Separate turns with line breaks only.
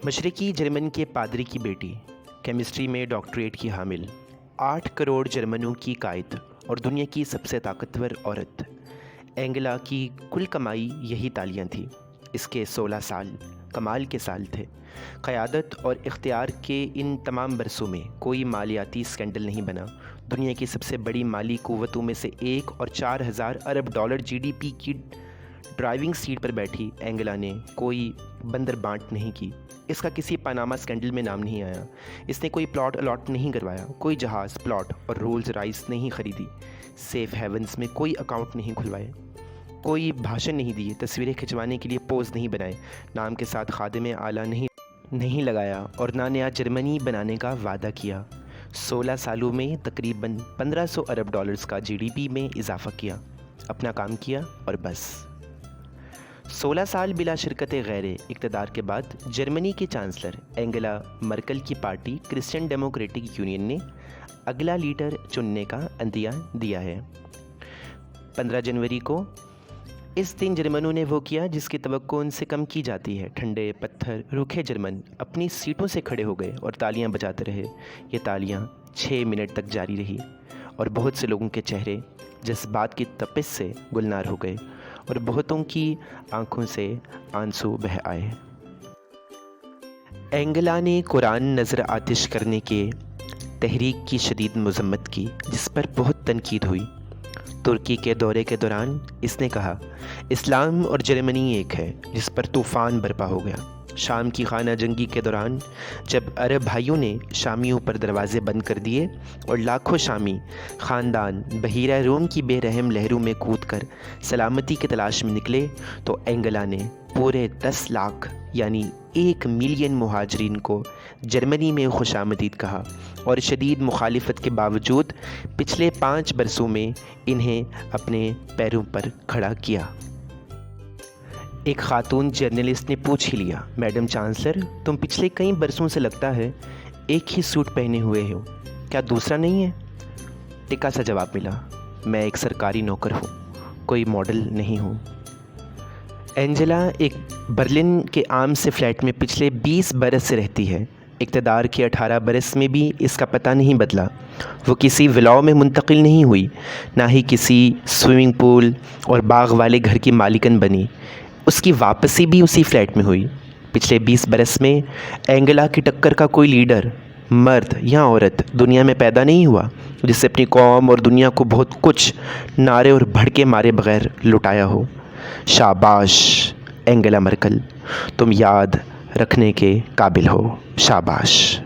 مشرقی جرمن کے پادری کی بیٹی، کیمسٹری میں ڈاکٹریٹ کی حامل، 8 کروڑ جرمنوں کی قائد اور دنیا کی سب سے طاقتور عورت اینگلا کی کل کمائی یہی تالیاں تھیں۔ اس کے 16 سال کمال کے سال تھے۔ قیادت اور اختیار کے ان تمام برسوں میں کوئی مالیاتی اسکینڈل نہیں بنا۔ دنیا کی سب سے بڑی مالی قوتوں میں سے ایک اور 4000 ارب ڈالر جی ڈی پی کی ڈرائیونگ سیٹ پر بیٹھی اینگلا نے کوئی بندر بانٹ نہیں کی۔ اس کا کسی پاناما اسکینڈل میں نام نہیں آیا۔ اس نے کوئی پلاٹ الاٹ نہیں کروایا، کوئی جہاز، پلاٹ اور رولز رائس نہیں خریدی، سیف ہیونز میں کوئی اکاؤنٹ نہیں کھلوائے، کوئی بھاشن نہیں دیے، تصویریں کھنچوانے کے لیے پوز نہیں بنائے، نام کے ساتھ خادم اعلیٰ نہیں لگایا اور نہ نیا جرمنی بنانے کا وعدہ کیا۔ 16 سالوں میں تقریباً 1500 ارب ڈالرز کا جی ڈی پی میں اضافہ کیا، اپنا کام کیا اور بس۔ 16 سال بلا شرکت غیر اقتدار کے بعد جرمنی کے چانسلر اینگلا مرکل کی پارٹی کرسچین ڈیموکریٹک یونین نے اگلا لیڈر چننے کا عندیہ دیا ہے۔ 15 جنوری کو اس دن جرمنوں نے وہ کیا جس کی توقع ان سے کم کی جاتی ہے۔ ٹھنڈے پتھر روکھے جرمن اپنی سیٹوں سے کھڑے ہو گئے اور تالیاں بجاتے رہے۔ یہ تالیاں 6 منٹ تک جاری رہی اور بہت سے لوگوں کے چہرے جذبات کی تپش سے گلنار ہو گئے اور بہتوں کی آنکھوں سے آنسو بہہ آئے۔ اینگلا نے قرآن نظر آتش کرنے کے تحریک کی شدید مذمت کی، جس پر بہت تنقید ہوئی۔ ترکی کے دورے کے دوران اس نے کہا، اسلام اور جرمنی ایک ہے، جس پر طوفان برپا ہو گیا۔ شام کی خانہ جنگی کے دوران جب عرب بھائیوں نے شامیوں پر دروازے بند کر دیے اور لاکھوں شامی خاندان بحیرہ روم کی بے رحم لہروں میں کود کر سلامتی کی تلاش میں نکلے، تو اینگلا نے پورے 10 لاکھ یعنی 1 ملین مہاجرین کو جرمنی میں خوش آمدید کہا اور شدید مخالفت کے باوجود پچھلے 5 برسوں میں انہیں اپنے پیروں پر کھڑا کیا۔ ایک خاتون جرنلسٹ نے پوچھ ہی لیا، میڈم چانسلر، تم پچھلے کئی برسوں سے لگتا ہے ایک ہی سوٹ پہنے ہوئے ہو، کیا دوسرا نہیں ہے؟ ٹکا سا جواب ملا، میں ایک سرکاری نوکر ہوں، کوئی ماڈل نہیں ہوں۔ اینجلا ایک برلن کے عام سے فلیٹ میں پچھلے 20 برس سے رہتی ہے۔ اقتدار کے 18 برس میں بھی اس کا پتہ نہیں بدلا۔ وہ کسی ولاؤ میں منتقل نہیں ہوئی، نہ ہی کسی سوئمنگ پول اور باغ والے گھر کی مالکن بنی۔ اس کی واپسی بھی اسی فلیٹ میں ہوئی۔ پچھلے 20 برس میں اینگلا کی ٹکر کا کوئی لیڈر، مرد یا عورت دنیا میں پیدا نہیں ہوا جس سے اپنی قوم اور دنیا کو بہت کچھ نعرے اور بھڑکے مارے بغیر لٹایا ہو۔ شاباش اینگلا مرکل، تم یاد رکھنے کے قابل ہو، شاباش۔